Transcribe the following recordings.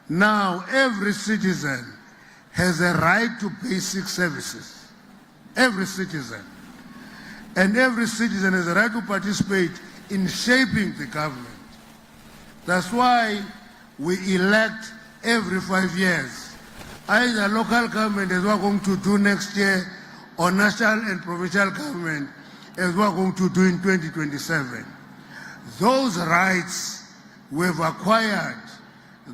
Now, every citizen has a right to basic services. Every citizen. And every citizen has a right to participate in shaping the government. That's why we elect every 5 years. Either local government, as we're going to do next year, or national and provincial government, as we're going to do in 2027. Those rights we've acquired,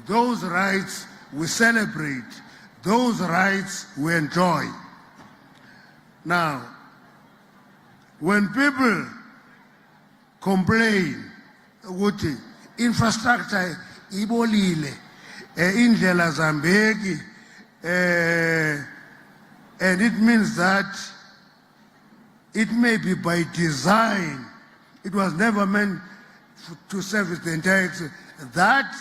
those rights we celebrate, those rights we enjoy. Now, when people complain ukuthi infrastructure ibolile, indlela zambeki, and it means that it may be by design, it was never meant to service the entire, that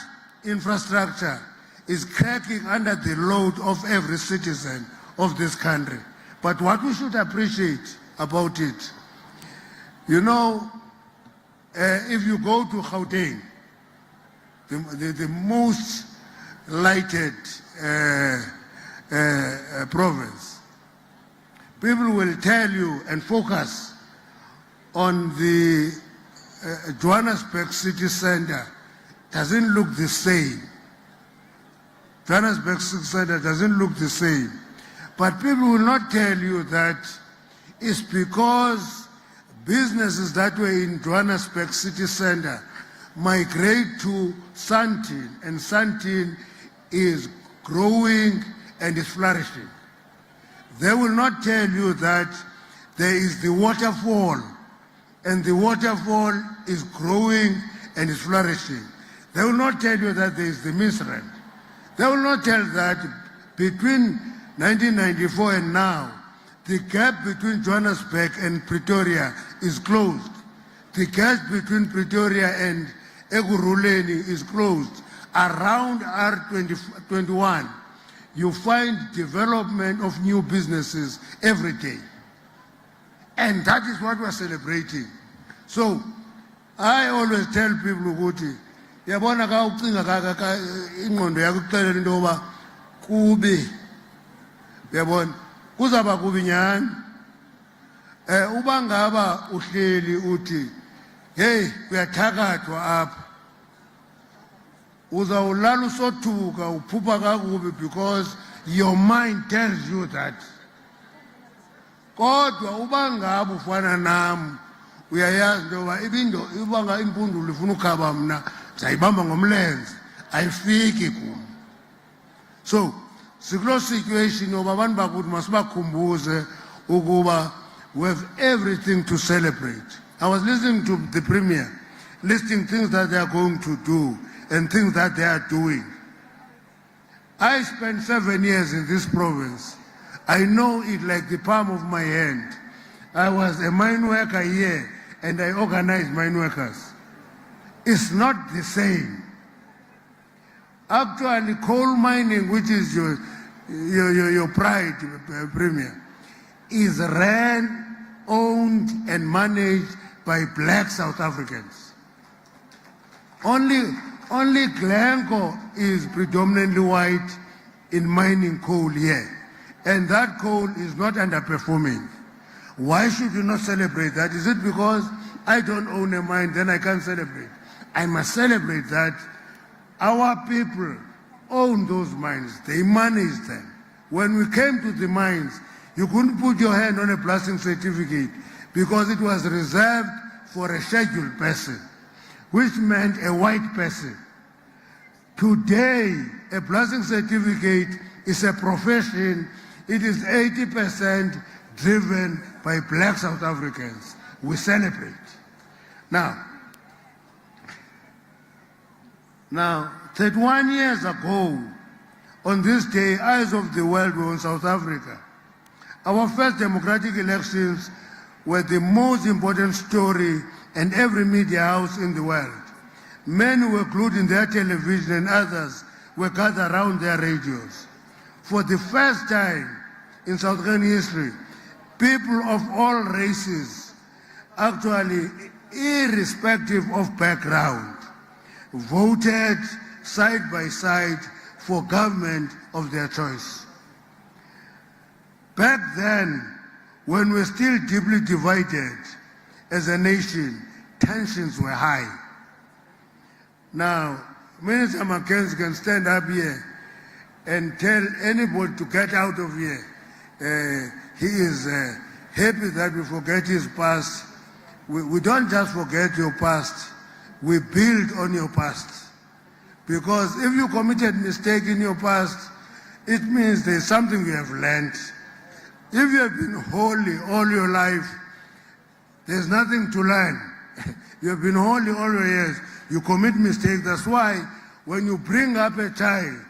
infrastructure is cracking under the load of every citizen of this country. But what we should appreciate about it, you know, if you go to Gauteng, the most lighted province, people will tell you and focus on the Johannesburg city center. Doesn't look the same. Johannesburg city center doesn't look the same. But people will not tell you that it's because businesses that were in Johannesburg city center migrate to Sandton, and Sandton is growing and is flourishing. They will not tell you that there is the waterfall, and the waterfall is growing and is flourishing. They will not tell you that there is the Midrand. They will not tell that between 1994 and now, the gap between Johannesburg and Pretoria is closed. The gap between Pretoria and Ekurhuleni is closed. Around R21, you find development of new businesses every day. And that is what we're celebrating. So, I always tell people, ukuthi, yabona ka ucinga ka ingqondo yakho ikuxelela into yoba kubi, yabona kuzaba kubi nyani. Uba ngaba uhleli uthi, hey, kuyathakathwa apha, uzawulala usothuka uphupha kakubi, because your mind tells you that. Kodwa uba ngaba ufana nami, uyayazi into yoba ibanga impundulo ifuna ukhaba mna, ndizayibamba ngomlenze, ayifiki kum. So, siklo situation yoba abantu bakuthi masibakhumbuze ukuba we have everything to celebrate. I was listening to the Premier, listing things that they are going to do and things that they are doing. I spent 7 years in this province. I know it like the palm of my hand. I was a mine worker here and I organized mine workers. It's not the same. Actually, coal mining, which is your pride, Premier, is ran, owned and managed by black South Africans. Only Glencore is predominantly white in mining coal here. And that coal is not underperforming. Why should you not celebrate that? Is it because I don't own a mine, then I can't celebrate? I must celebrate that our people own those mines. They manage them. When we came to the mines, you couldn't put your hand on a blasting certificate because it was reserved for a scheduled person, which meant a white person. Today, a blasting certificate is a profession. It is 80% driven by black South Africans. We celebrate. Now, 31 years ago, on this day, eyes of the world were on South Africa. Our first democratic elections were the most important story in every media house in the world. Many were glued in their television and others were gathered around their radios. For the first time in South African history, people of all races, actually irrespective of background, voted side by side for government of their choice. Back then, when we were still deeply divided as a nation, tensions were high. Now, Minister Mackenzie can stand up here and tell anybody to get out of here. He is happy that we forget his past. We don't just forget your past, we build on your past. Because if you committed mistake in your past, it means there's something you have learned. If you have been holy all your life, there's nothing to learn. You have been holy all your years. You commit mistakes. That's why when you bring up a child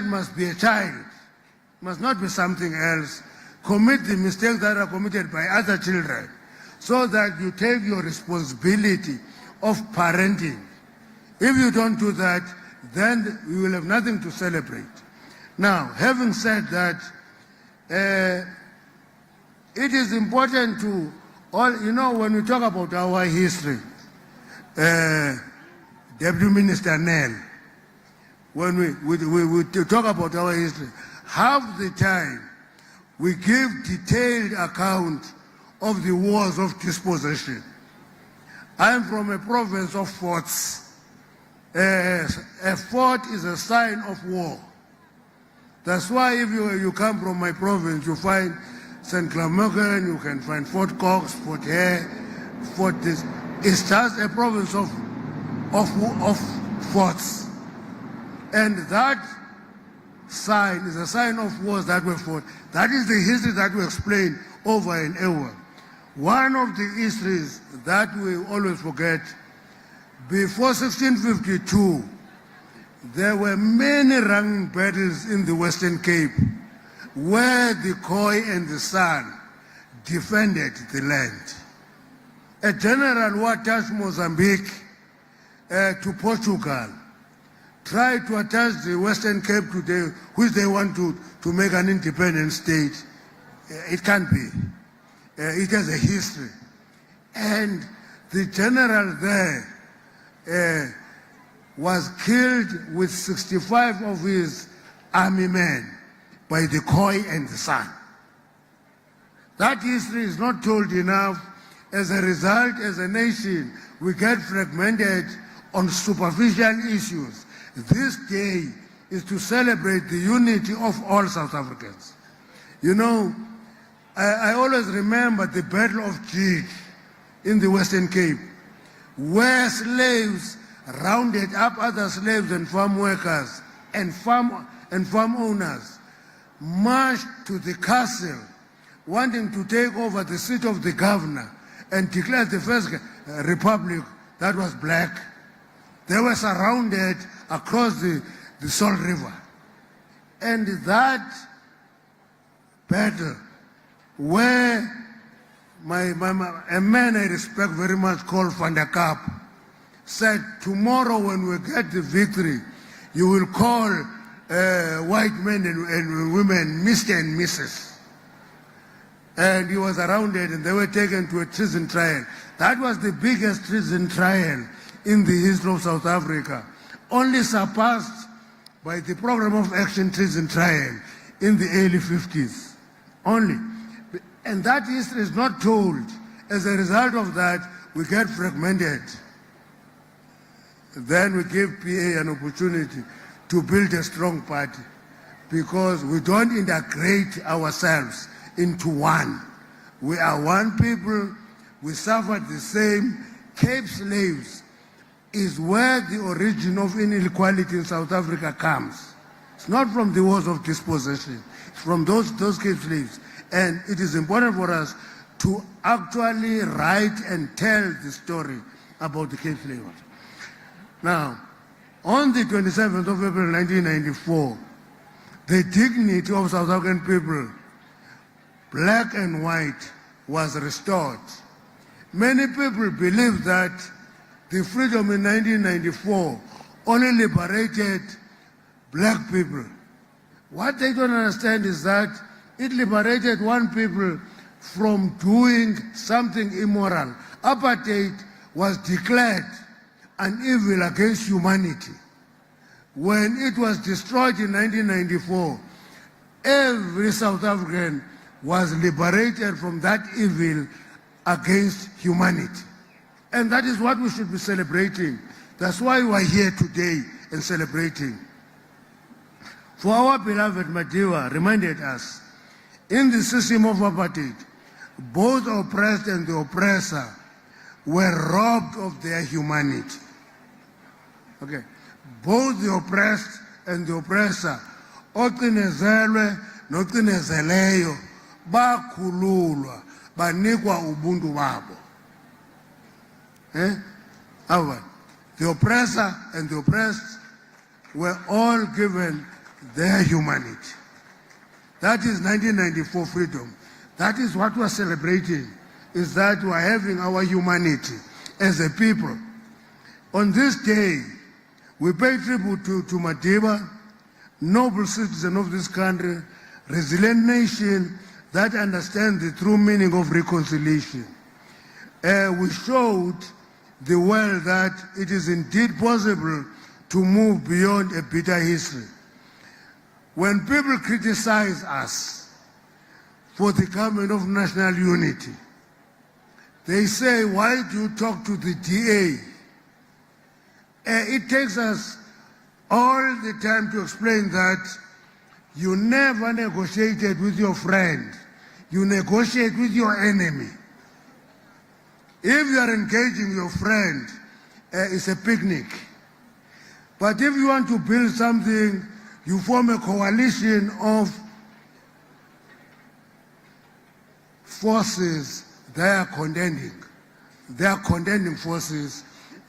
must be a child, must not be something else. Commit the mistakes that are committed by other children so that you take your responsibility of parenting. If you don't do that, then you will have nothing to celebrate. Now, having said that, it is important to all, when we talk about our history, Deputy Minister Nel, when we talk about our history, half the time we give detailed account of the wars of dispossession. I'm from a province of forts. A fort is a sign of war. That's why if you come from my province, you find St. Clamogan, you can find Fort Cox, Fort Hare, Fort this. It's just a province of forts. And that sign is a sign of wars that were fought. That is the history that we explain over and over. One of the histories that we always forget, before 1652, there were many running battles in the Western Cape where the Khoi and the San defended the land. A general who attached Mozambique to Portugal tried to attach the Western Cape to them, which they want to make an independent state. It can't be. It has a history. And the general there was killed with 65 of his army men by the Khoi and the San. That history is not told enough. As a result, as a nation, we get fragmented on superficial issues. This day is to celebrate the unity of all South Africans. I always remember the Battle of Jig in the Western Cape, where slaves rounded up other slaves and farm workers and farm owners, marched to the castle, wanting to take over the seat of the governor and declare the first republic that was black. They were surrounded across the Salt River. And that battle, where a man I respect very much called Van der Kaap said, tomorrow when we get the victory, you will call white men and women Mr. and Mrs. And he was surrounded and they were taken to a treason trial. That was the biggest treason trial in the history of South Africa, only surpassed by the Program of Action Treason Trial in the early 50s. Only. And that history is not told. As a result of that, we get fragmented. Then we give PA an opportunity to build a strong party because we don't integrate ourselves into one. We are one people. We suffered the same. Cape slaves is where the origin of inequality in South Africa comes. It's not from the wars of dispossession. It's from those Cape slaves. And it is important for us to actually write and tell the story about the Cape slaves. Now, on the 27th of April 1994, the dignity of South African people, black and white, was restored. Many people believe that the freedom in 1994 only liberated black people. What they don't understand is that it liberated one people from doing something immoral. Apartheid was declared an evil against humanity. when it was destroyed in 1994, every South African was liberated from that evil against humanity. And that is what we should be celebrating. That's why we are here today and celebrating. For our beloved Madiba reminded us, in the system of apartheid, both oppressed and the oppressor were robbed of their humanity. Okay. Both the oppressed and the oppressor, oqinezelwe noqinezeleyo, bakhululwa, banikwa ubuntu babo. The oppressor and the oppressed were all given their humanity. That is 1994 freedom. That is what we are celebrating, is that we are having our humanity as a people. On this day, we pay tribute to Madiba, noble citizen of this country, resilient nation that understands the true meaning of reconciliation. We showed the world that it is indeed possible to move beyond a bitter history. When people criticize us for the government of national unity, they say, why do you talk to the DA? It takes us all the time to explain that you never negotiated with your friend. You negotiate with your enemy. If you are engaging your friend, it's a picnic. But if you want to build something, you form a coalition of forces they are contending. They are contending forces.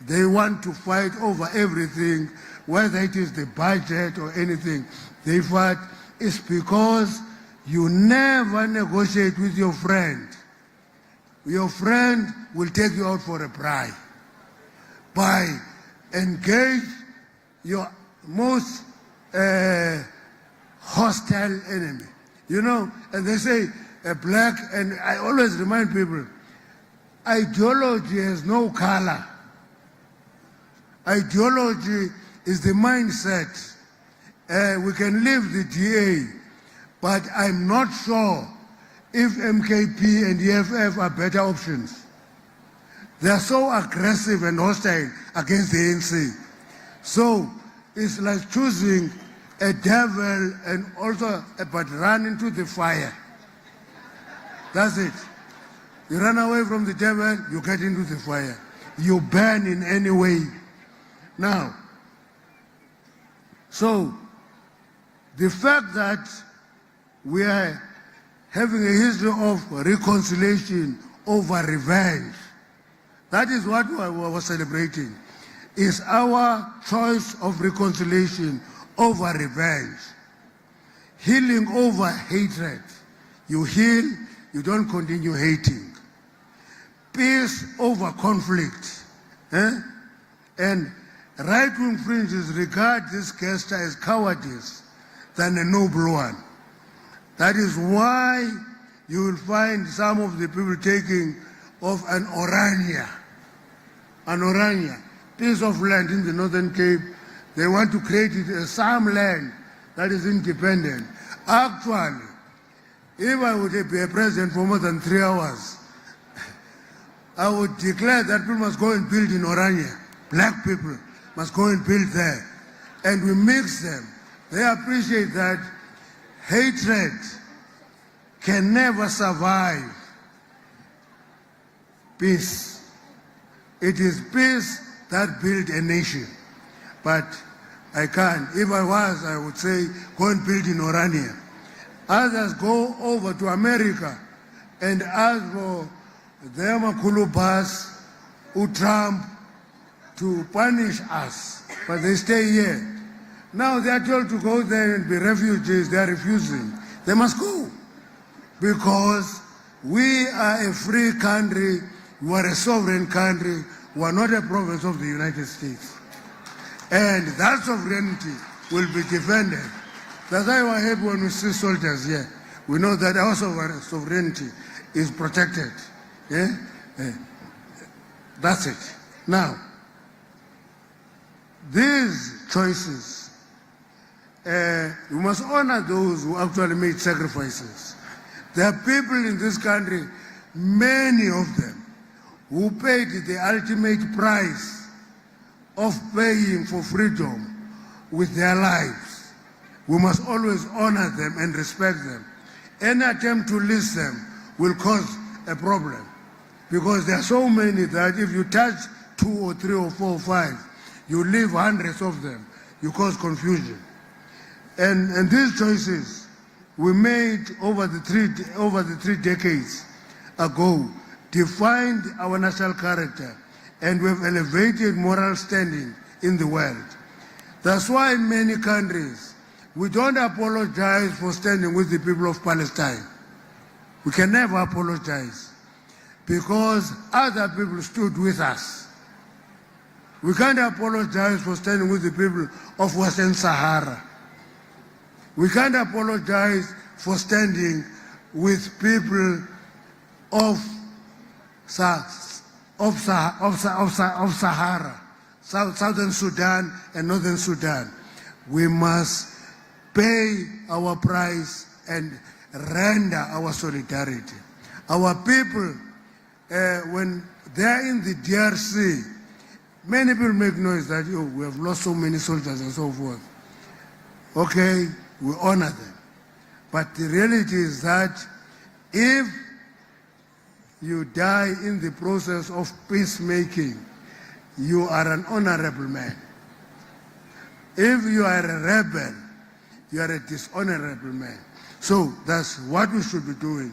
They want to fight over everything, whether it is the budget or anything. They fight. It's because you never negotiate with your friend. Your friend will take you out for a bribe. By engage your most hostile enemy. You know, and they say a black, and I always remind people, ideology has no color. Ideology is the mindset. We can leave the DA, but I'm not sure if MKP and EFF are better options. They are so aggressive and hostile against the ANC. So it's like choosing a devil and also but run into the fire. That's it. You run away from the devil, you get into the fire. You burn in any way. Now, so the fact that we are having a history of reconciliation over revenge, that is what we were celebrating, is our choice of reconciliation over revenge. Healing over hatred. You heal, you don't continue hating. Peace over conflict. And right-wing fringes regard this gesture as cowardice than a noble one. That is why you will find some of the people taking of an Orania, piece of land in the Northern Cape. They want to create it as some land that is independent. Actually, if I would be a president for more than 3 hours, I would declare that people must go and build in Orania. Black people must go and build there. And we mix them. They appreciate that hatred can never survive peace. It is peace that built a nation. But I can't. If I was, I would say, go and build in Orania. Others go over to America and ask for their Makulubas, Trump, to punish us. But they stay here. Now they are told to go there and be refugees. They are refusing. They must go. Because we are a free country. We are a sovereign country. We are not a province of the United States. And that sovereignty will be defended. That's why we're happy when we see soldiers here. We know that our sovereignty is protected. Yeah? That's it. Now, these choices we must honor those who actually made sacrifices. There are people in this country, many of them, who paid the ultimate price of paying for freedom with their lives. We must always honor them and respect them. Any attempt to list them will cause a problem, because there are so many that if you touch 2 or 3 or 4 or 5, you leave hundreds of them. You cause confusion. And these choices we made over the three decades ago defined our national character, and we've elevated moral standing in the world. That's why in many countries we don't apologize for standing with the people of Palestine. We can never apologize, because other people stood with us. We can't apologize for standing with the people of Western Sahara. We can't apologize for standing with people of Sahara, Southern Sudan and Northern Sudan. We must pay our price and render our solidarity. Our people, when they're in the DRC, many people make noise that we have lost so many soldiers and so forth. Okay, we honor them. But the reality is that if you die in the process of peacemaking, you are an honorable man. If you are a rebel, you are a dishonorable man. So that's what we should be doing.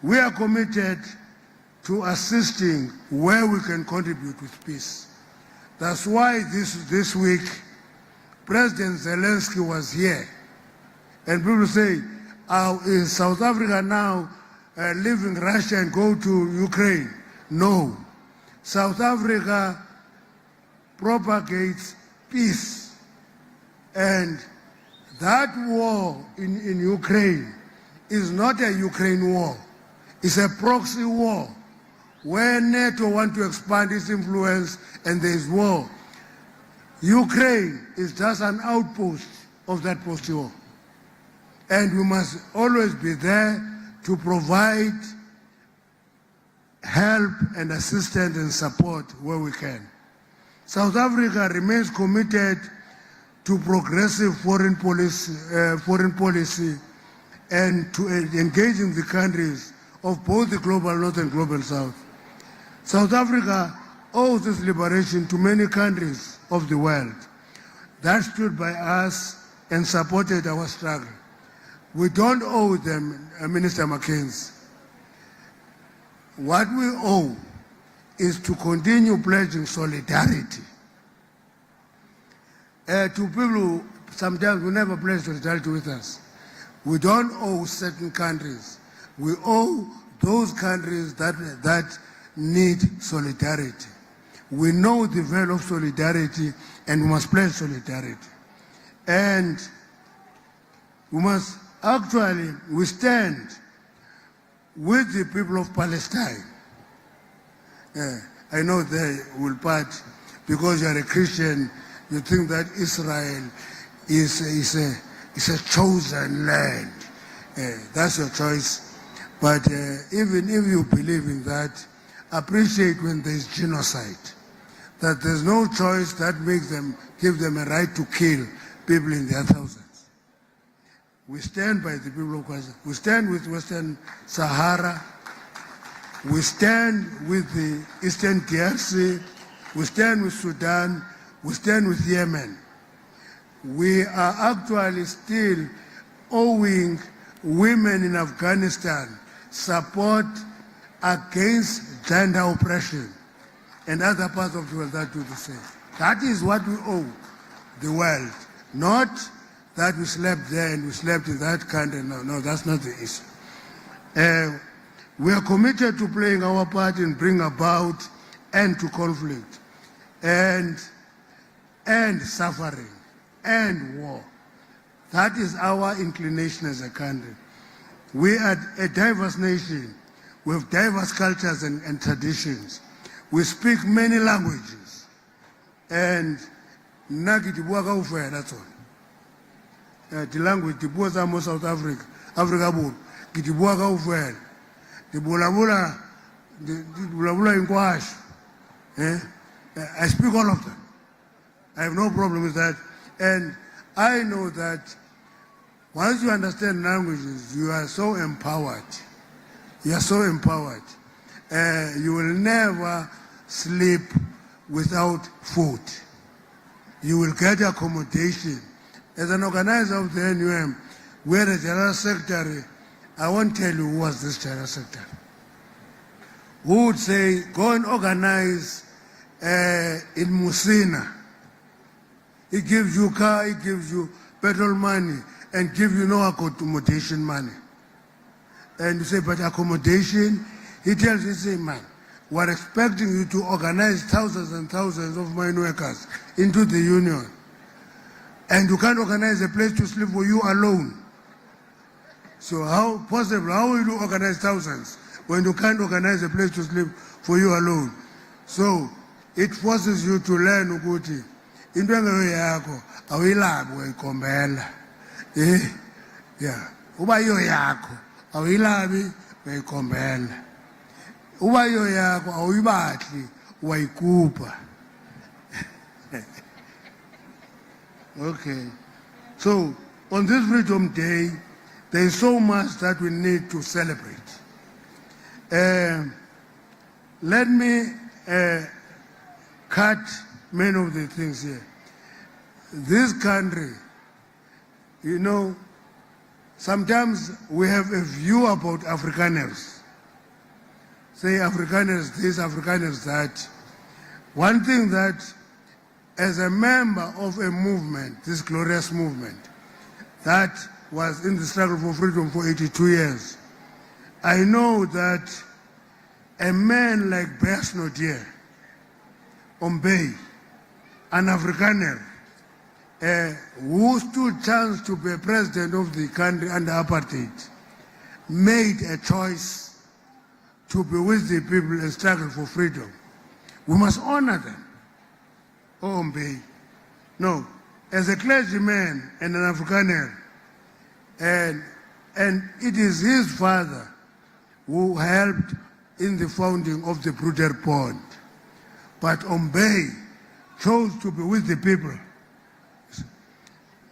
We are committed to assisting where we can contribute with peace. That's why this week, President Zelensky was here. And people say, is South Africa now leaving Russia and go to Ukraine? No. South Africa propagates peace. And that war in Ukraine is not a Ukraine war. It's a proxy war where NATO wants to expand its influence and there is war. Ukraine is just an outpost of that proxy war. And we must always be there to provide help and assistance and support where we can. South Africa remains committed to progressive foreign policy and to engaging the countries of both the global north and global south. South Africa owes its liberation to many countries of the world that stood by us and supported our struggle. We don't owe them, Minister Mackenzie. What we owe is to continue pledging solidarity to people who sometimes will never pledge solidarity with us. We don't owe certain countries. We owe those countries that need solidarity. We know the value of solidarity, and we must pledge solidarity. And we must actually, we stand with the people of Palestine. I know they will part, because you are a Christian, you think that Israel is a chosen land. That's your choice. But even if you believe in that, appreciate when there is genocide. That there's no choice that makes them, give them a right to kill people in their thousands. We stand by the people of Gaza. We stand with Western Sahara. We stand with the Eastern DRC. We stand with Sudan. We stand with Yemen. We are actually still owing women in Afghanistan support against gender oppression, and other parts of the world that do the same. That is what we owe the world, not that we slept there and we slept in that country. No, that's not the issue. We are committed to playing our part in bringing about end to conflict and suffering and war. That is our inclination as a country. We are a diverse nation with diverse cultures and traditions. We speak many languages. And that's all. the language dipuo tsa mo South Africa Borwa ke di bua kaofela di bolabula inkwashu I speak all of them. I have no problem with that, and I know that once you understand languages, you are so empowered. You are so empowered. You will never sleep without food. You will get accommodation. As an organizer of the NUM, we are a general secretary. I won't tell you who was this general secretary. Who would say, go and organize in Musina. He gives you car, he gives you petrol money, and give you no accommodation money. And you say, but accommodation, he tells you, say, man, we're expecting you to organize thousands and thousands of mine workers into the union. And you can't organize a place to sleep for you alone. So how possible, how will you organize thousands when you can't organize a place to sleep for you alone? So it forces you to learn ukuthi into engeyo yakho awuyilabi uyikhombela. Yeah. Uba iyo yakho awuyilabi uyikhombela. Uba iyo yakho awuyibahli uyayikhupha. Okay. So on this Freedom Day, there is so much that we need to celebrate. Let me cut many of the things here. This country, you know, sometimes we have a view about Afrikaners. Say Afrikaners this, Afrikaners that. One thing that, as a member of a movement, this glorious movement, that was in the struggle for freedom for 82 years, I know that a man like Bess Naudé, Ombey, an Afrikaner, who stood chance to be president of the country under apartheid, made a choice to be with the people and struggle for freedom. We must honor them. Oh, Ombey. No, as a clergyman and an Afrikaner, and it is his father who helped in the founding of the Broederbond. But Ombey chose to be with the people.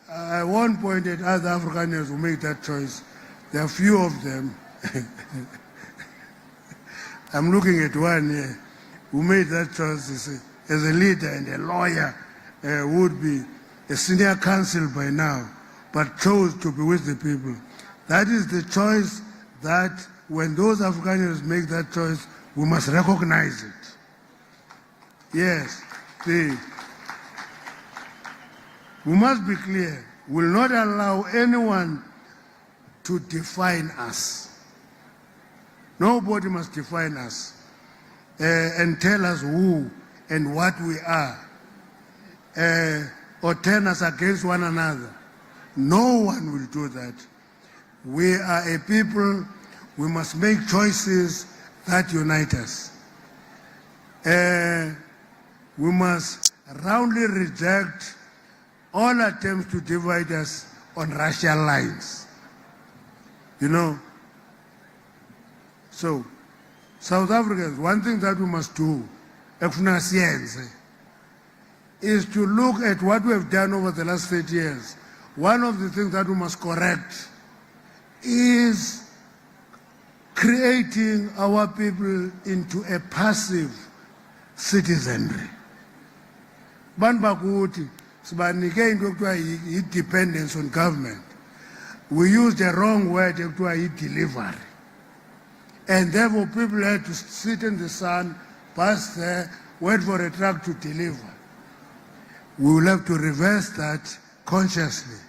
I won't point at other Afrikaners who made that choice. There are few of them. I'm looking at one here who made that choice as a leader and a lawyer, would be a senior counsel by now, but chose to be with the people. That is the choice that when those Afrikaners make that choice, we must recognize it. Yes, we must be clear. We will not allow anyone to define us. Nobody must define us and tell us who and what we are, or turn us against one another. No one will do that. We are a people, we must make choices that unite us. We must roundly reject all attempts to divide us on racial lines. You know? So, South Africans, one thing that we must do, is to look at what we have done over the last 30 years. One of the things that we must correct is creating our people into a passive citizenry. Banbakuti, sibanike into ekuthiwa dependence on government. We used the wrong word ekuthiwa delivery. And therefore people had to sit in the sun, pass there, wait for a truck to deliver. We will have to reverse that consciously.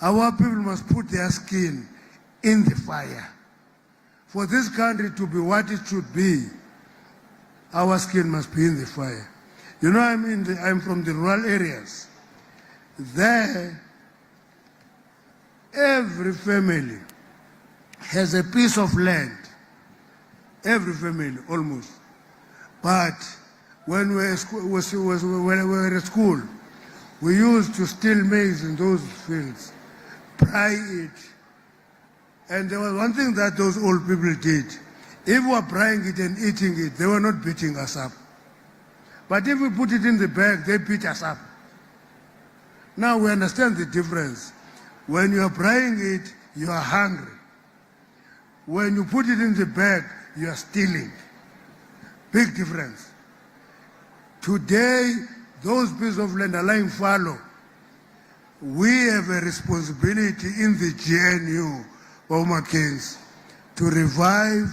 Our people must put their skin in the fire. For this country to be what it should be, our skin must be in the fire. You know, I'm from the rural areas. There, every family has a piece of land. Every family, almost. But when we were at school, we used to steal maize in those fields braai it. And there was one thing that those old people did. If we were braaiing it and eating it, they were not beating us up. But if we put it in the bag, they beat us up. Now we understand the difference. When you are braaiing it, you are hungry. When you put it in the bag, you are stealing. Big difference. Today, those pieces of land are lying fallow. We have a responsibility in the GNU, Mackenzie, to revive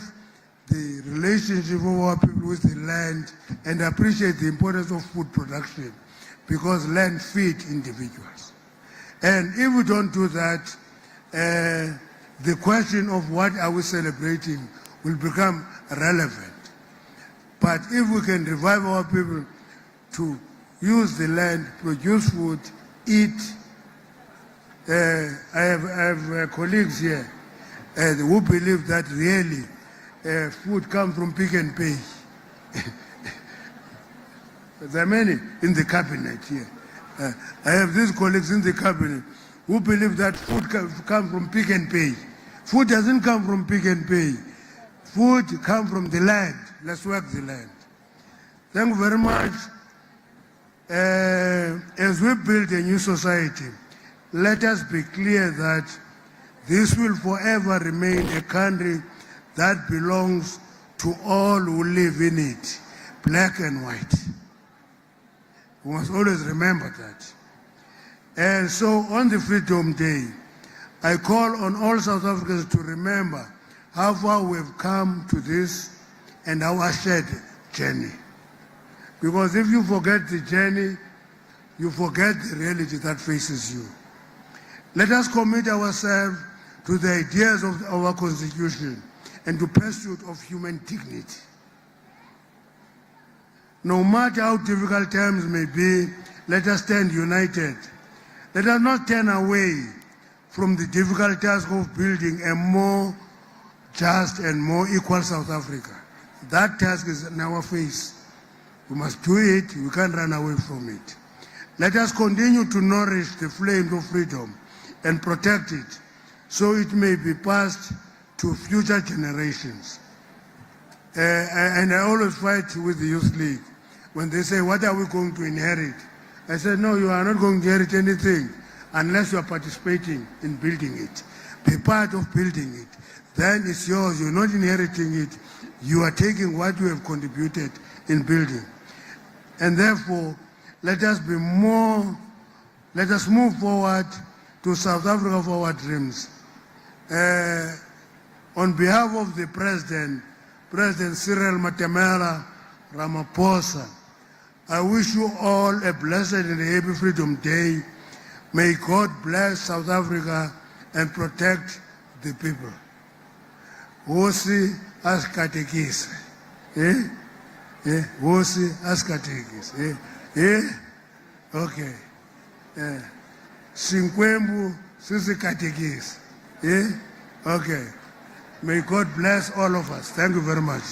the relationship of our people with the land and appreciate the importance of food production, because land feeds individuals. And if we don't do that, the question of what are we celebrating will become relevant. But if we can revive our people to use the land, produce food, eat. I have colleagues here who believe that really food comes from Pick n Pay. There are many in the cabinet here. I have these colleagues in the cabinet who believe that food comes from Pick n Pay. Food doesn't come from Pick n Pay. Food comes from the land. Let's work the land. Thank you very much. As we build a new society, let us be clear that this will forever remain a country that belongs to all who live in it, black and white. We must always remember that. And so on the Freedom Day, I call on all South Africans to remember how far we've come to this and our shared journey. Because if you forget the journey, you forget the reality that faces you. Let us commit ourselves to the ideas of our Constitution and to pursuit of human dignity. No matter how difficult times may be, let us stand united. Let us not turn away from the difficult task of building a more just and more equal South Africa. That task is in our face. We must do it. We can't run away from it. Let us continue to nourish the flame of freedom and protect it so it may be passed to future generations. And I always fight with the Youth League. When they say, what are we going to inherit? I said, no, you are not going to inherit anything unless you are participating in building it. Be part of building it. Then it's yours. You're not inheriting it. You are taking what you have contributed in building. And therefore, let us move forward to South Africa of our dreams. On behalf of the President Cyril Matamela Ramaphosa, I wish you all a blessed and happy Freedom Day. May God bless South Africa and protect the people. Hosi asikatekise. Hosi asikatekise. Okay. Sinkwembu sisikatekise. Okay. May God bless all of us. Thank you very much.